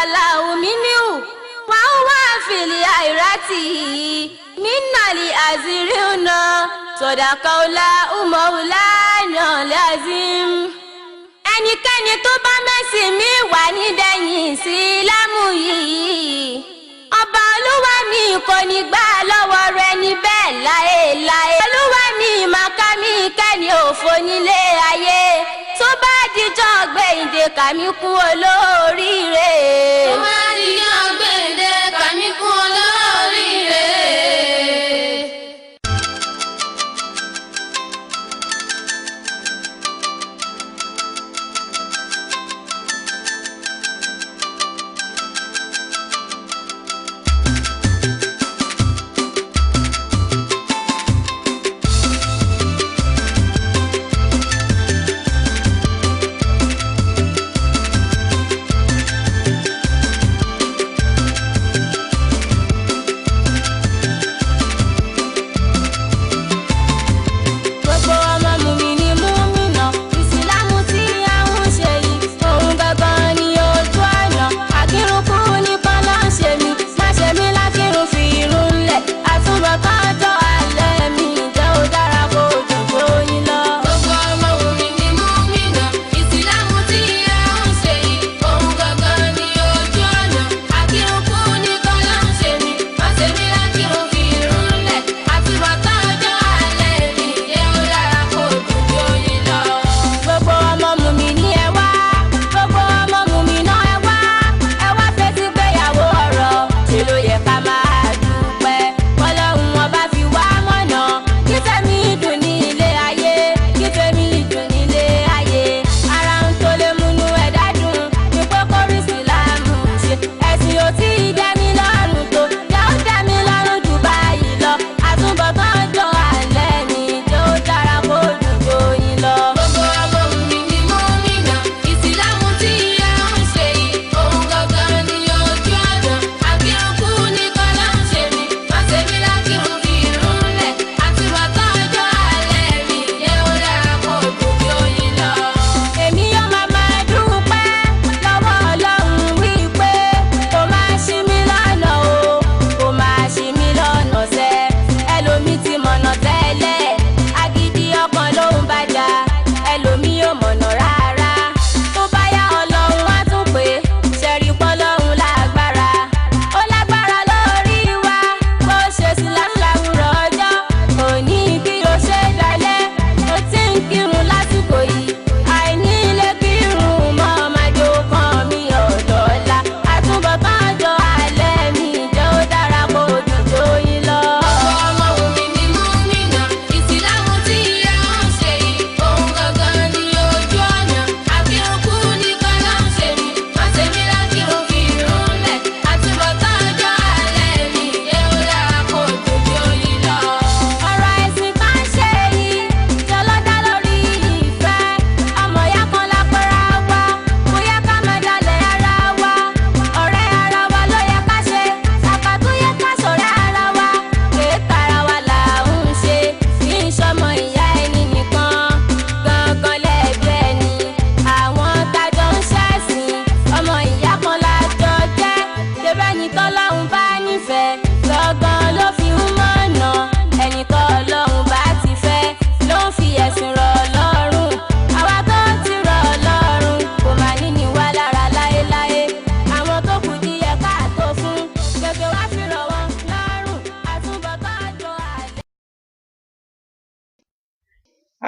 Allahu minhu wa huwa fil akhirati minnal aziruna sadaqallahu maulana lazim. Ẹnikẹ́ni tó bá mẹ́sìn mi wà nídẹ̀yìn Ìsìlámù yìí, ọba Olúwa mi kò ní gbà lọ́wọ́ rẹ̀ níbẹ̀ láéláé. Olúwa mi màkàmí kẹ́ni òfò nílé ayé, tó bá dijọ́ gbẹ̀yìndé kàmí kún olóríire. Tó bá dijọ́ gbẹ̀yìndé kàmí kún olóríire.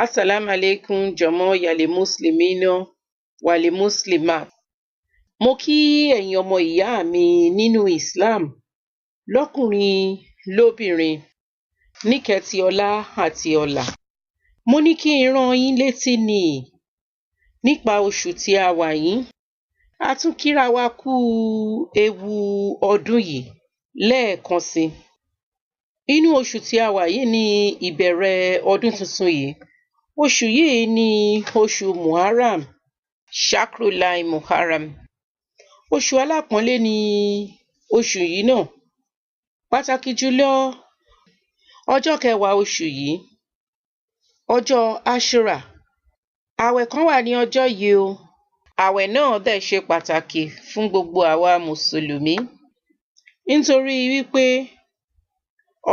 Assalamu alaikum jọmọ yàlè muslimino wàlè muslimat. Mo kí ẹ̀yin ọmọ ìyá mi nínú Islam lọ́kùnrin lóbìnrin níkẹtì ọlá àti ọlà. Mo ní kí n rán yín létí ni nípa oṣù tí a wà yìí. A tún kíra wa kú ewu ọdún yìí lẹ́ẹ̀kan sí. Inú oṣù tí a wà yìí ni ìbẹ̀rẹ̀ ọdún tuntun yìí. Oṣù yìí ni oṣù Muharram, Shakrulai Muharram. Oṣù alápọ̀nlé ni oṣù yìí náà. Pàtàkì jùlọ ọjọ́ 10 oṣù yìí, ọjọ́ Ashura. Àwẹ̀ kan wà ní ọjọ́ yìí o. Àwẹ̀ náà dẹ̀ ṣe pàtàkì fún gbogbo àwa Mùsùlùmí nítorí wípé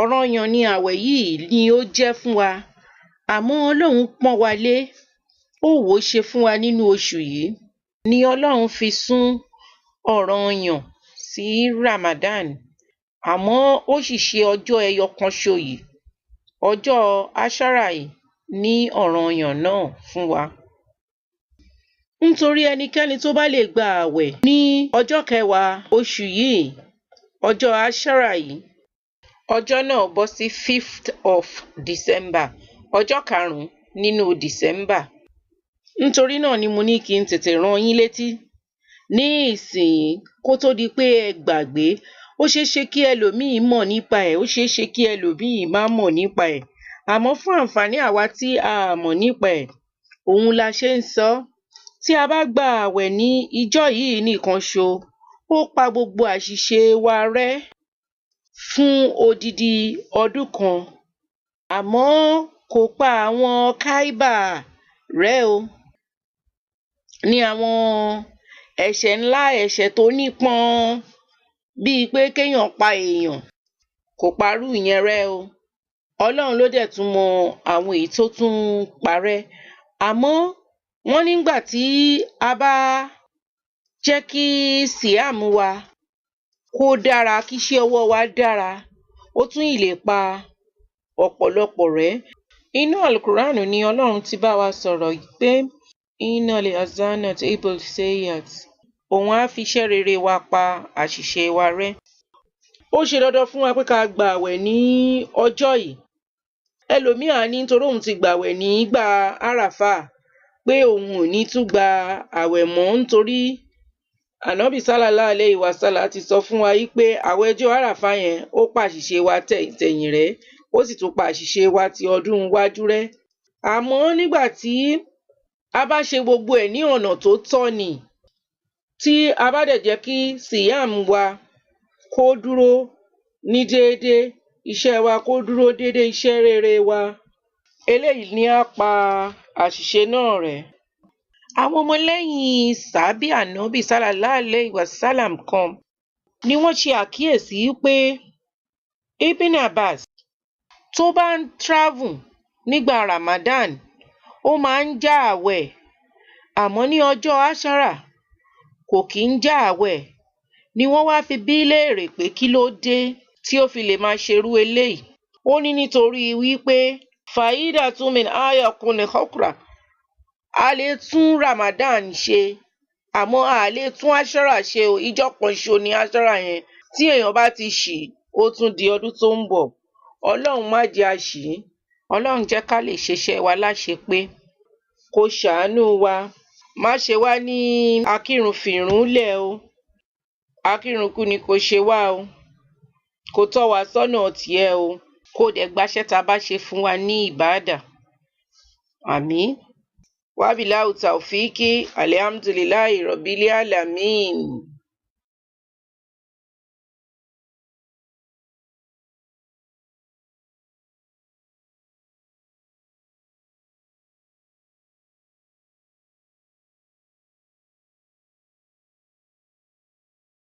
ọ̀ranyàn ni àwẹ̀ yìí ni ó jẹ́ fún wa. Àmọ́ Ọlọ́run pọ́n wa lé, ó wò ó ṣe fún wa nínú oṣù yìí ni Ọlọ́run fi sún ọ̀ranyàn sí Ramadan. Àmọ́ ó sì ṣe ọjọ́ ẹyọ kan ṣoṣo yìí, ọjọ́ Ashura yìí ní ọ̀ranyàn náà fún wa. Nítorí ẹnikẹ́ni tó bá lè gba àwẹ̀ ní ọjọ́ kẹwàá oṣù yìí, ọjọ́ Ashura yìí, ọjọ́ náà bọ́ sí 5th of December, ọjọ́ 5 nínú December. Nítorí náà ni mo ní kí n tètè rán yín létí ní ìsìn kó tó di pé ẹ gbàgbé. Ó ṣeé ṣe kí ẹlòmíì mọ̀ nípa ẹ̀, ó ṣeé ṣe kí ẹlòmíì má mọ̀ nípa ẹ̀. Àmọ́ fún àǹfààní àwa tí a mọ̀ nípa ẹ̀, òun la ṣe ń sọ. Tí a bá gba àwẹ̀ ní ìjọ́ yìí nìkan ṣo, ó pa gbogbo àṣìṣe wa rẹ́ fún odidi ọdún kan. Àmọ́ kò pa àwọn káíbà rẹ́ o. Ní àwọn ẹ̀ṣẹ̀ ńlá, ẹ̀ṣẹ̀ tó nípọn bíi pé kéèyàn pa èèyàn, kò parú ìyẹn rẹ́ o. Ọlọ́run ló dẹ̀ tún mọ àwọn èyí tó tún parẹ́. Àmọ́ wọ́n nígbà tí a bá jẹ́ kí síyàmù wa kó dára, kí iṣẹ́ ọwọ́ wa dára, ó tún lè pa ọ̀pọ̀lọpọ̀ rẹ́. Inú Al-Qur'an ni Ọlọ́run ti bá wa sọ̀rọ̀ pé innal hasanati yudhhibna sayyi'at. Òun á fi iṣẹ́ rere wa pa àṣìṣe wa rẹ́. Ó ṣe dandan fún wa pé ká gba àwẹ̀ ní ọjọ́ yìí. Ẹlòmíì á ní nítorí òun ti gbàwẹ̀ nígbà Àràfà pé òun ò ní tún gba àwẹ̀ mọ́, nítorí Ànábì sallallahu alayhi wa sallam ti sọ fún wa pé àwẹ̀ ọjọ́ Àràfà yẹn ó pa àṣìṣe wa tẹ̀yìn rẹ́, ó sì tún pa àṣìṣe wa ti ọdún iwájú rẹ́. Àmọ́ nígbà tí a bá ṣe gbogbo ẹ̀ ní ọ̀nà tó tọ́ ni, tí a bá dẹ̀ jẹ́ kí síyàm wa kó dúró ní déédéé, iṣẹ́ wa kó dúró déédéé, iṣẹ́ rere wa, eléyìí ni á pa àṣìṣe náà rẹ́. Àwọn ọmọlẹ́yìn sàábì Ànábì sallallahu alayhi wa sallam kan ni wọ́n ṣe àkíyèsí pé Ibn Abbas tó bá ń travel nígbà Ramadan, ó máa ń já àwẹ̀. Àmọ́ ní ọjọ́ Ashura kò kí ń já àwẹ̀. Ni wọ́n wá fi bí léèrè pé kí ló dé tí ó fi lè máa ṣerú eléyìí. Ó ní nítorí wípé fa'idatun min ayatin ukhra. A lè tún Ramadan ṣe, àmọ́ a lè tún Ashura ṣe o. Ìjọ́ kan ṣo ni Ashura yẹn. Tí èèyàn bá ti ṣì, ó tún di ọdún tó ń bọ̀. Ọlọ́run má jẹ́ a ṣì. Ọlọ́run jẹ́ ká lè ṣeṣẹ́ wa láṣepé. Kó ṣàánú wa. Má ṣe wá ní akírun fìrún lẹ̀ o. Akírun kú ni kò ṣe wá o. Kó tọ́ wa sọ́nà tiẹ̀ o. Kó dẹ̀ gbaṣẹ́ ta bá ṣe fún wa ní ìbádà. Àmín. Wabillahi tawfiki, alhamdulillahi rabbil alamin.